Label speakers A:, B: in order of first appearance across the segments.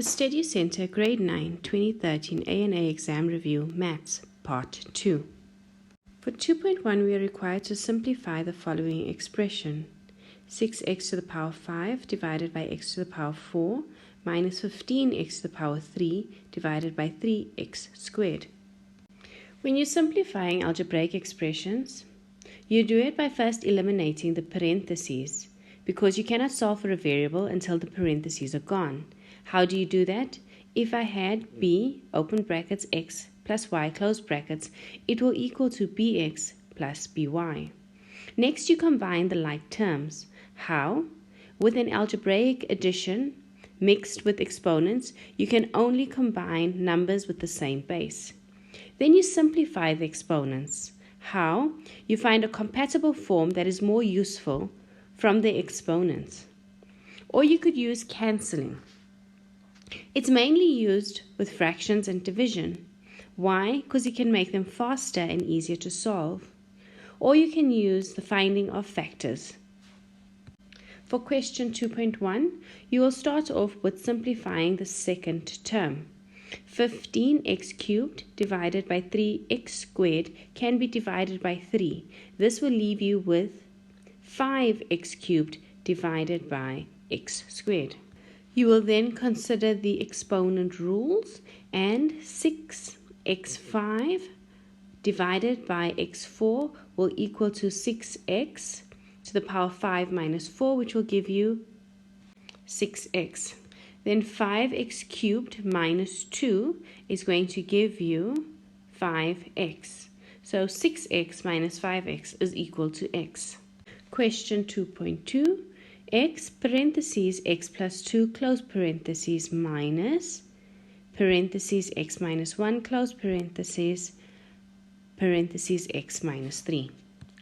A: The Steducentre Grade 9 2013 A&A Exam Review Maths Part 2. For 2.1 we are required to simplify the following expression. 6x to the power 5 divided by x to the power 4 minus 15x to the power 3 divided by 3x squared. When you're simplifying algebraic expressions, you do it by first eliminating the parentheses, because you cannot solve for a variable until the parentheses are gone. How do you do that? If I had b, open brackets, x plus y, close brackets, it will equal to bx plus by. Next, you combine the like terms. How? With an algebraic addition mixed with exponents, you can only combine numbers with the same base. Then you simplify the exponents. How? You find a compatible form that is more useful from the exponents. Or you could use cancelling. It's mainly used with fractions and division. Why? Because you can make them faster and easier to solve. Or you can use the finding of factors. For question 2.1, you will start off with simplifying the second term. 15x cubed divided by 3x squared can be divided by 3. This will leave you with 5x cubed divided by x squared. You will then consider the exponent rules, and 6x5 divided by x4 will equal to 6x to the power 5 minus 4, which will give you 6x. Then 5x cubed minus 2 is going to give you 5x. So 6x minus 5x is equal to x. Question 2.2. X parentheses x plus 2 close parentheses minus parentheses x minus 1 close parentheses x minus 3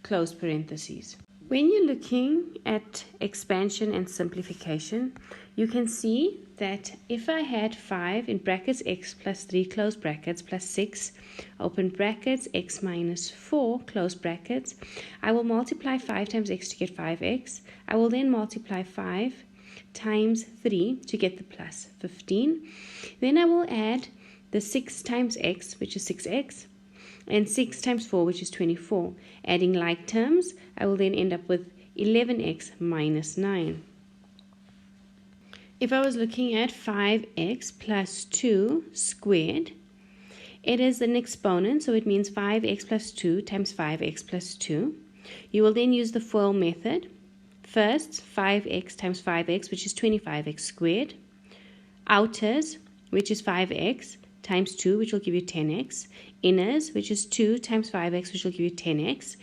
A: close parentheses. When you're looking at expansion and simplification, you can see that if I had 5 in brackets x plus 3 close brackets plus 6 open brackets x minus 4 close brackets, I will multiply 5 times x to get 5x. I will then multiply 5 times 3 to get the plus 15. Then I will add the 6 times x, which is 6x, and 6 times 4, which is 24. Adding like terms, I will then end up with 11x minus 9. If I was looking at 5x plus 2 squared, it is an exponent, so it means 5x plus 2 times 5x plus 2. You will then use the FOIL method. First, 5x times 5x, which is 25x squared. Outers, which is 5x times 2, which will give you 10x. Inners, which is 2 times 5x, which will give you 10x.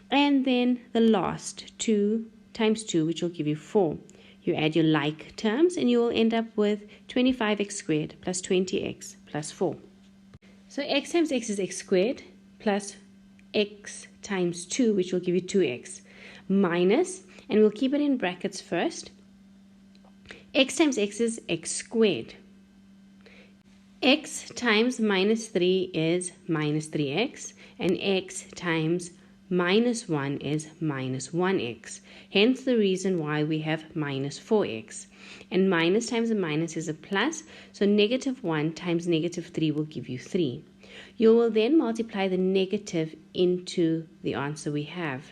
A: And then the last, 2 times 2, which will give you 4. You add your like terms and you will end up with 25x squared plus 20x plus 4. So x times x is x squared plus x times 2, which will give you 2x, minus, and we'll keep it in brackets first, x times x is x squared. X times minus 3 is minus 3x, and x times minus 1 is minus 1x. Hence the reason why we have minus 4x. And minus times a minus is a plus, so negative 1 times negative 3 will give you 3. You will then multiply the negative into the answer we have.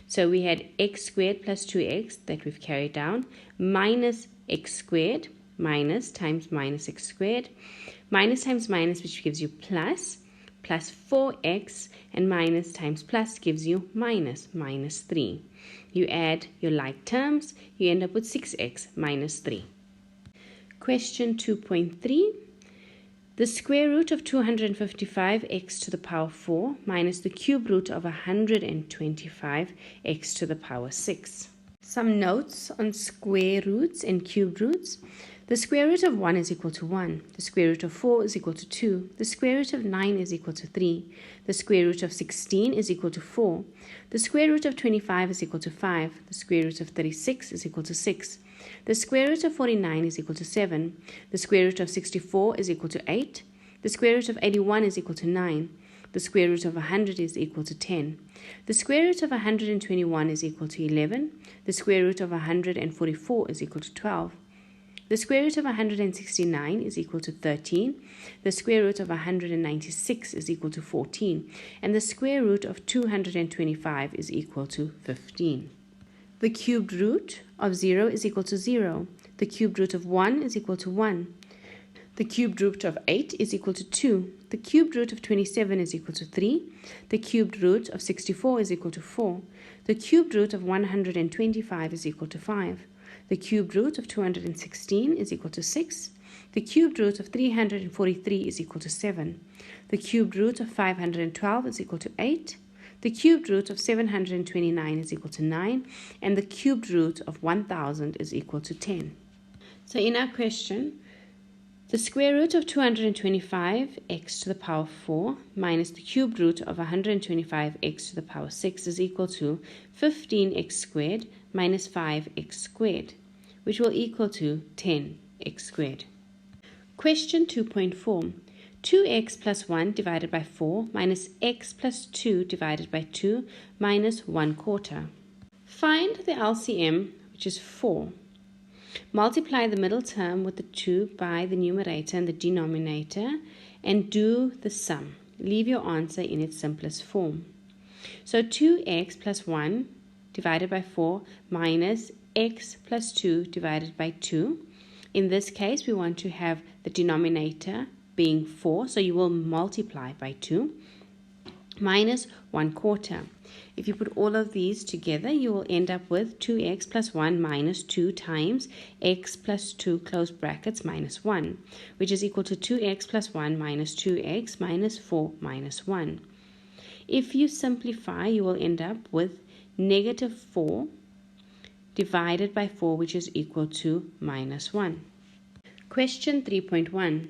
A: So we had x squared plus 2x that we've carried down, minus x squared, minus times minus x squared, minus times minus, which gives you plus 4x, and minus times plus gives you minus 3. You add your like terms, you end up with 6x minus 3. Question 2.3. The square root of 255x to the power 4 minus the cube root of 125x to the power 6. Some notes on square roots and cube roots. The square root of 1 is equal to 1. The square root of 4 is equal to 2. The square root of 9 is equal to 3. The square root of 16 is equal to 4. The square root of 25 is equal to 5. The square root of 36 is equal to 6. The square root of 49 is equal to 7. The square root of 64 is equal to 8. The square root of 81 is equal to 9. The square root of 100 is equal to 10. The square root of 121 is equal to 11. The square root of 144 is equal to 12. The square root of 169 is equal to 13. The square root of 196 is equal to 14. And the square root of 225 is equal to 15. The cubed root of 0 is equal to 0. The cubed root of 1 is equal to 1. The cubed root of 8 is equal to 2. The cubed root of 27 is equal to 3. The cubed root of 64 is equal to 4. The cubed root of 125 is equal to 5. The cubed root of 216 is equal to 6. The cubed root of 343 is equal to 7. The cubed root of 512 is equal to 8. The cubed root of 729 is equal to 9. And the cubed root of 1000 is equal to 10. So in our question, the square root of 225x to the power 4 minus the cubed root of 125x to the power 6 is equal to 15x squared minus 5x squared, which will equal to 10x squared. Question 2.4. 2x plus 1 divided by 4 minus x plus 2 divided by 2 minus 1 quarter. Find the LCM, which is 4. Multiply the middle term with the 2 by the numerator and the denominator and do the sum. Leave your answer in its simplest form. So 2x plus 1 divided by 4 minus x plus 2 divided by 2. In this case, we want to have the denominator being 4, so you will multiply by 2, minus 1 quarter. If you put all of these together, you will end up with 2x plus 1 minus 2 times x plus 2 close brackets minus 1, which is equal to 2x plus 1 minus 2x minus 4 minus 1. If you simplify, you will end up with negative 4 divided by 4, which is equal to minus 1. Question 3.1.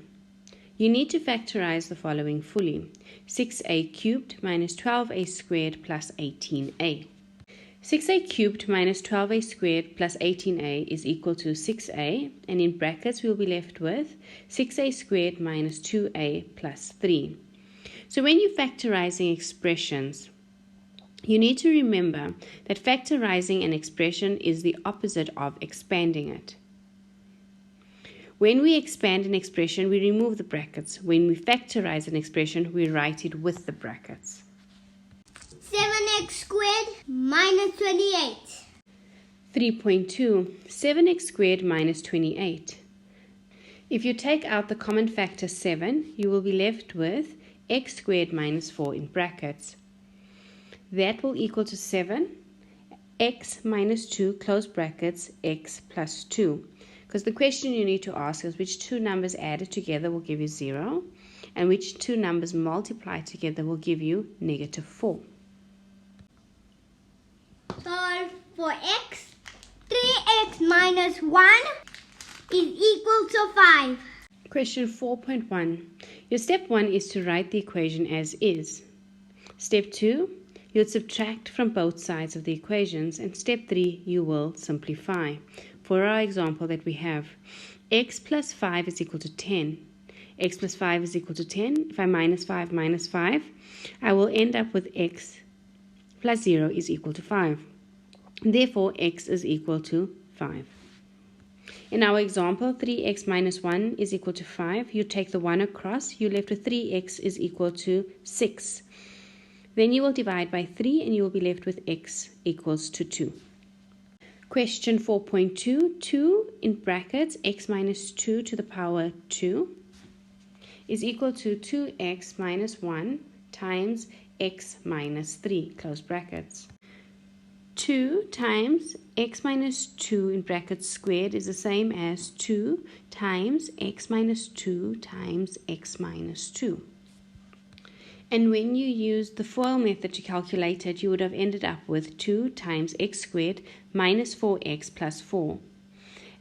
A: You need to factorize the following fully. 6a cubed minus 12a squared plus 18a. 6a cubed minus 12a squared plus 18a is equal to 6a, and in brackets we will be left with 6a squared minus 2a plus 3. So when you're factorizing expressions, you need to remember that factorizing an expression is the opposite of expanding it. When we expand an expression, we remove the brackets. When we factorize an expression, we write it with the brackets.
B: 7x squared minus 28.
A: 3.2. 7x squared minus 28. If you take out the common factor 7, you will be left with x squared minus 4 in brackets. That will equal to 7, x minus 2, close brackets, x plus 2. Because the question you need to ask is which two numbers added together will give you 0, and which two numbers multiplied together will give you negative 4.
B: Solve for x. 3x minus 1 is equal to 5.
A: Question 4.1. Your step 1 is to write the equation as is. Step 2, you'll subtract from both sides of the equations, and step 3, you will simplify. For our example that we have, x plus 5 is equal to 10. X plus 5 is equal to 10. If I minus 5 minus 5, I will end up with x plus 0 is equal to 5. Therefore, x is equal to 5. In our example, 3x minus 1 is equal to 5. You take the 1 across, you're left with 3x is equal to 6. Then you will divide by 3 and you will be left with x equals to 2. Question 4.2, 2 in brackets, x minus 2 to the power 2 is equal to 2x minus 1 times x minus 3, close brackets. 2 times x minus 2 in brackets squared is the same as 2 times x minus 2 times x minus 2. And when you used the FOIL method to calculate it, you would have ended up with 2 times x squared minus 4x plus 4.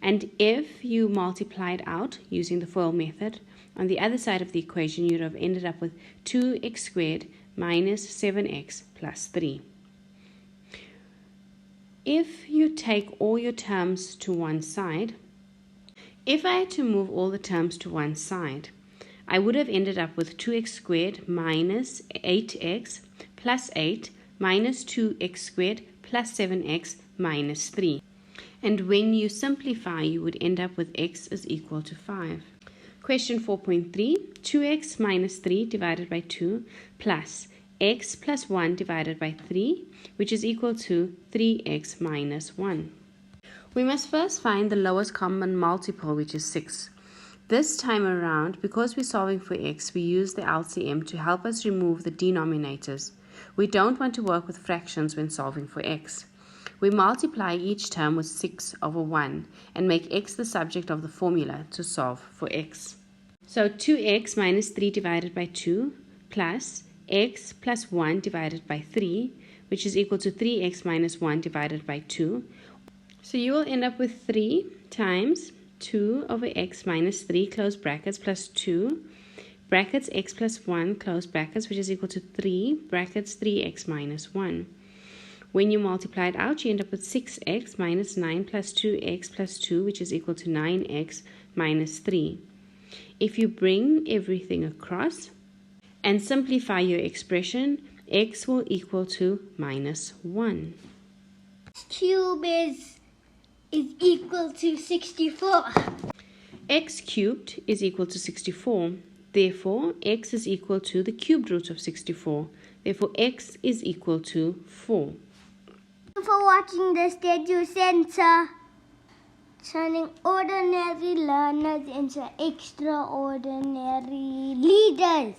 A: And if you multiplied out using the FOIL method, on the other side of the equation, you would have ended up with 2x squared minus 7x plus 3. If you take all your terms to one side, if I had to move all the terms to one side, I would have ended up with 2x squared minus 8x plus 8 minus 2x squared plus 7x minus 3. And when you simplify, you would end up with x is equal to 5. Question 4.3, 2x minus 3 divided by 2 plus x plus 1 divided by 3, which is equal to 3x minus 1. We must first find the lowest common multiple, which is 6. This time around, because we're solving for x, we use the LCM to help us remove the denominators. We don't want to work with fractions when solving for x. We multiply each term with 6 over 1 and make x the subject of the formula to solve for x. So 2x minus 3 divided by 2 plus x plus 1 divided by 3, which is equal to 3x minus 1 divided by 2. So you will end up with 3 times 2 over x minus 3, close brackets, plus 2, brackets x plus 1, close brackets, which is equal to 3, brackets 3x minus 1. When you multiply it out, you end up with 6x minus 9 plus 2x plus 2, which is equal to 9x minus 3. If you bring everything across and simplify your expression, x will equal to minus 1.
B: X cubed is equal to 64.
A: X cubed is equal to 64. Therefore, x is equal to the cubed root of 64. Therefore, x is equal to 4.
B: Thank you for watching the Steducentre, turning ordinary learners into extraordinary leaders.